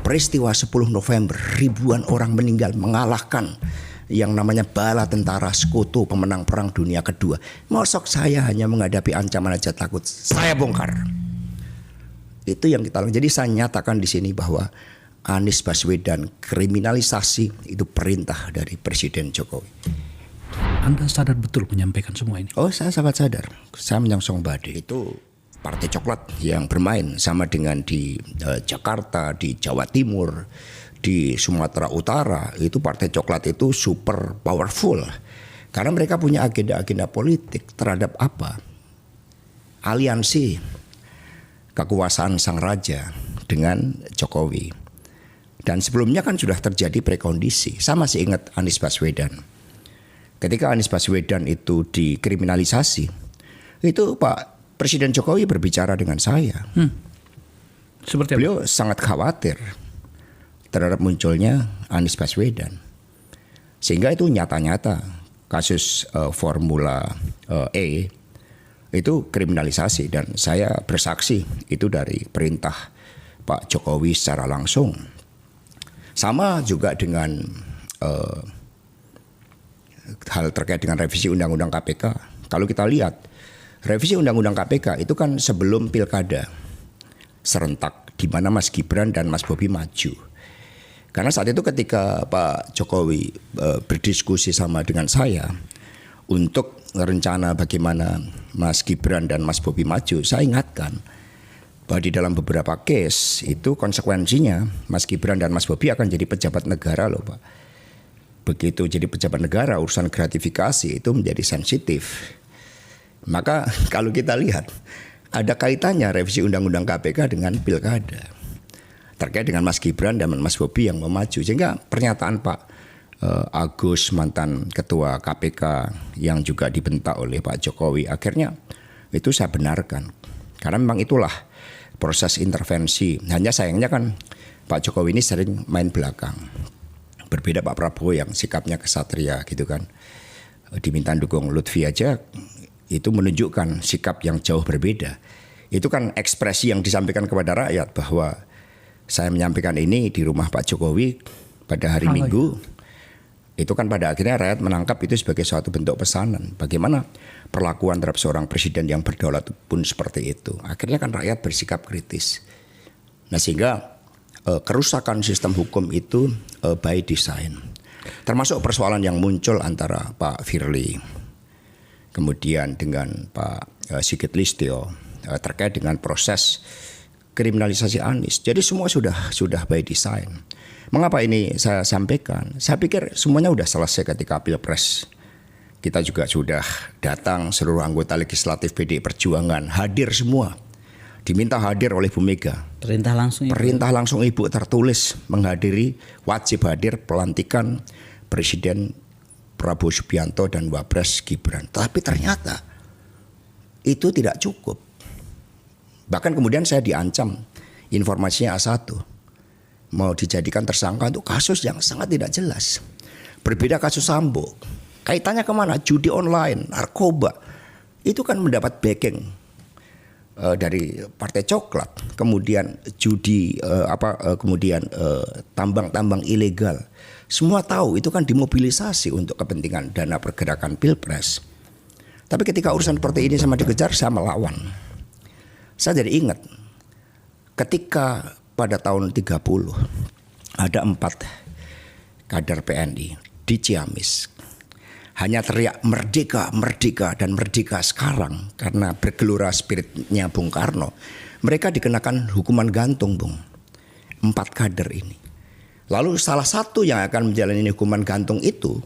peristiwa 10 November, ribuan orang meninggal mengalahkan yang namanya bala tentara sekutu pemenang perang dunia kedua. Mosok saya hanya menghadapi ancaman aja takut, saya bongkar. Itu yang kita lakukan. Jadi saya nyatakan di sini bahwa Anies Baswedan kriminalisasi itu perintah dari Presiden Jokowi. Anda sadar betul menyampaikan semua ini? Oh, saya sangat sadar. Saya menyongsong badai. Itu Partai Coklat yang bermain sama dengan di Jakarta, di Jawa Timur, di Sumatera Utara. Itu Partai Coklat itu super powerful. Karena mereka punya agenda-agenda politik terhadap apa? Aliansi kekuasaan sang raja dengan Jokowi. Dan sebelumnya kan sudah terjadi prekondisi. Saya masih ingat Anies Baswedan. Ketika Anies Baswedan itu dikriminalisasi, itu Pak Presiden Jokowi berbicara dengan saya. Seperti apa? Beliau sangat khawatir terhadap munculnya Anies Baswedan. Sehingga itu nyata-nyata kasus Formula E itu kriminalisasi. Dan saya bersaksi itu dari perintah Pak Jokowi secara langsung. Sama juga dengan hal terkait dengan revisi Undang-Undang KPK. Kalau kita lihat, revisi Undang-Undang KPK itu kan sebelum pilkada serentak di mana Mas Gibran dan Mas Bobi maju. Karena saat itu ketika Pak Jokowi berdiskusi sama dengan saya untuk rencana bagaimana Mas Gibran dan Mas Bobi maju, saya ingatkan bahwa di dalam beberapa case itu konsekuensinya Mas Gibran dan Mas Bobi akan jadi pejabat negara loh Pak. Begitu jadi pejabat negara, urusan gratifikasi itu menjadi sensitif. Maka kalau kita lihat ada kaitannya revisi Undang-Undang KPK dengan pilkada terkait dengan Mas Gibran dan Mas Bobi yang memaju. Sehingga pernyataan Pak Agus mantan ketua KPK yang juga dibentak oleh Pak Jokowi akhirnya itu saya benarkan. Karena memang itulah proses intervensi. Hanya sayangnya kan Pak Jokowi ini sering main belakang. Berbeda Pak Prabowo yang sikapnya kesatria gitu kan. Diminta dukung Lutfi aja itu menunjukkan sikap yang jauh berbeda. Itu kan ekspresi yang disampaikan kepada rakyat bahwa saya menyampaikan ini di rumah Pak Jokowi pada hari Minggu. Itu kan pada akhirnya rakyat menangkap itu sebagai suatu bentuk pesanan. Bagaimana perlakuan terhadap seorang presiden yang berdaulat pun seperti itu. Akhirnya kan rakyat bersikap kritis. Nah sehingga kerusakan sistem hukum itu by design. Termasuk persoalan yang muncul antara Pak Firly kemudian dengan Pak Sigit Listio terkait dengan proses kriminalisasi Anies. Jadi semua sudah by design. Mengapa ini saya sampaikan? Saya pikir semuanya sudah selesai ketika Pilpres. Kita juga sudah datang seluruh anggota legislatif PDI Perjuangan hadir semua. Diminta hadir oleh Bu Mega. Perintah langsung Ibu. Perintah langsung Ibu tertulis menghadiri, wajib hadir pelantikan Presiden Prabowo Subianto dan Wapres Gibran. Tapi ternyata itu tidak cukup. Bahkan kemudian saya diancam informasinya A1 mau dijadikan tersangka untuk kasus yang sangat tidak jelas. Berbeda kasus Sambo. Kaitannya kemana? Judi online, narkoba. Itu kan mendapat backing dari Partai Coklat, kemudian judi kemudian tambang-tambang ilegal. Semua tahu itu kan dimobilisasi untuk kepentingan dana pergerakan Pilpres. Tapi ketika urusan seperti ini sama dikejar, saya melawan. Saya jadi ingat ketika pada tahun 30 ada 4 kader PNI di Ciamis. Hanya teriak merdeka, merdeka dan merdeka sekarang karena bergelora spiritnya Bung Karno. Mereka dikenakan hukuman gantung, Bung. 4 kader ini. Lalu salah satu yang akan menjalani hukuman gantung itu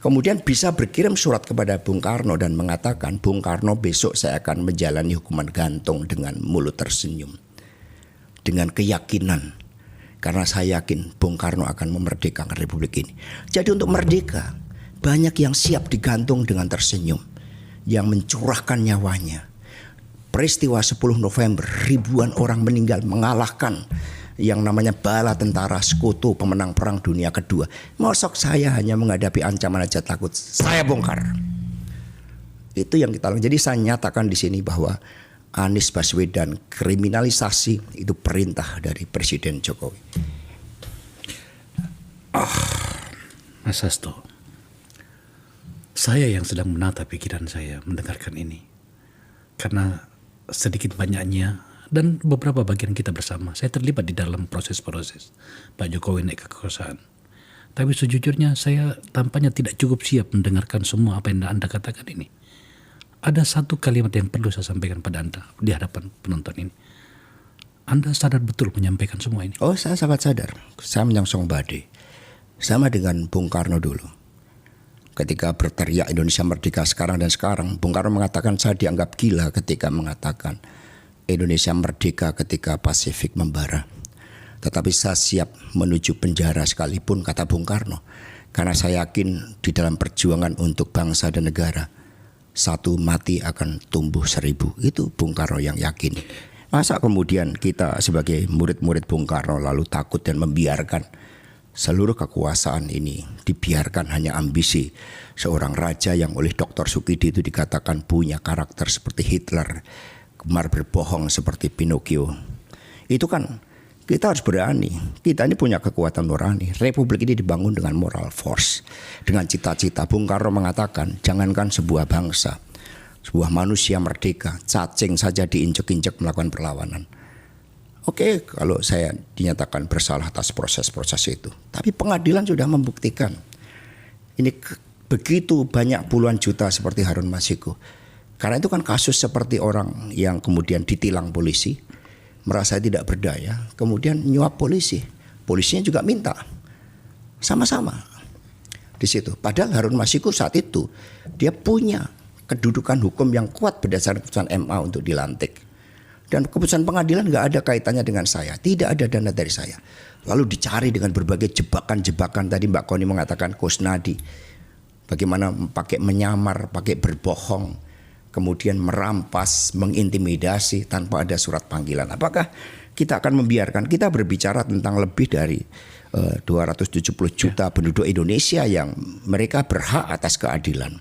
kemudian bisa berkirim surat kepada Bung Karno dan mengatakan, Bung Karno besok saya akan menjalani hukuman gantung dengan mulut tersenyum. Dengan keyakinan. Karena saya yakin Bung Karno akan memerdekakan Republik ini. Jadi untuk merdeka banyak yang siap digantung dengan tersenyum, yang mencurahkan nyawanya. Peristiwa 10 November, ribuan orang meninggal mengalahkan yang namanya bala tentara sekutu pemenang perang dunia kedua. Mosok saya hanya menghadapi ancaman aja takut, saya bongkar. Itu yang kita lakukan. Jadi saya nyatakan di sini bahwa Anies Baswedan kriminalisasi itu perintah dari Presiden Jokowi. Mas Hasto, saya yang sedang menata pikiran saya mendengarkan ini. Karena sedikit banyaknya dan beberapa bagian kita bersama, saya terlibat di dalam proses-proses Pak Jokowi naik kekuasaan. Tapi sejujurnya saya tampaknya tidak cukup siap mendengarkan semua apa yang Anda katakan ini. Ada satu kalimat yang perlu saya sampaikan pada Anda di hadapan penonton ini. Anda sadar betul menyampaikan semua ini? Oh, saya sangat sadar. Saya menyongsong badai. Sama dengan Bung Karno dulu. Ketika berteriak Indonesia merdeka sekarang dan sekarang, Bung Karno mengatakan saya dianggap gila ketika mengatakan Indonesia merdeka ketika Pasifik membara. Tetapi saya siap menuju penjara sekalipun, kata Bung Karno. Karena saya yakin di dalam perjuangan untuk bangsa dan negara, satu mati akan tumbuh 1000. Itu Bung Karno yang yakin. Masa kemudian kita sebagai murid-murid Bung Karno lalu takut dan membiarkan seluruh kekuasaan ini dibiarkan hanya ambisi seorang raja yang oleh Dr. Sukidi itu dikatakan punya karakter seperti Hitler, gemar berbohong seperti Pinocchio. Itu kan kita harus berani. Kita ini punya kekuatan nurani. Republik ini dibangun dengan moral force, dengan cita-cita. Bung Karno mengatakan, jangankan sebuah bangsa, sebuah manusia merdeka, cacing saja diinjek-injek melakukan perlawanan. Oke, kalau saya dinyatakan bersalah atas proses-proses itu, tapi pengadilan sudah membuktikan. Ini begitu banyak puluhan juta seperti Harun Masiku. Karena itu kan kasus seperti orang yang kemudian ditilang polisi, merasa tidak berdaya, kemudian nyuap polisi. Polisinya juga minta. Sama-sama di situ. Padahal Harun Masiku saat itu dia punya kedudukan hukum yang kuat berdasarkan keputusan MA untuk dilantik. Dan keputusan pengadilan nggak ada kaitannya dengan saya. Tidak ada dana dari saya. Lalu dicari dengan berbagai jebakan-jebakan. Tadi Mbak Koni mengatakan Kusnadi. Bagaimana pakai menyamar, pakai berbohong. Kemudian merampas, mengintimidasi tanpa ada surat panggilan. Apakah kita akan membiarkan? Kita berbicara tentang lebih dari 270 juta penduduk Indonesia yang mereka berhak atas keadilan.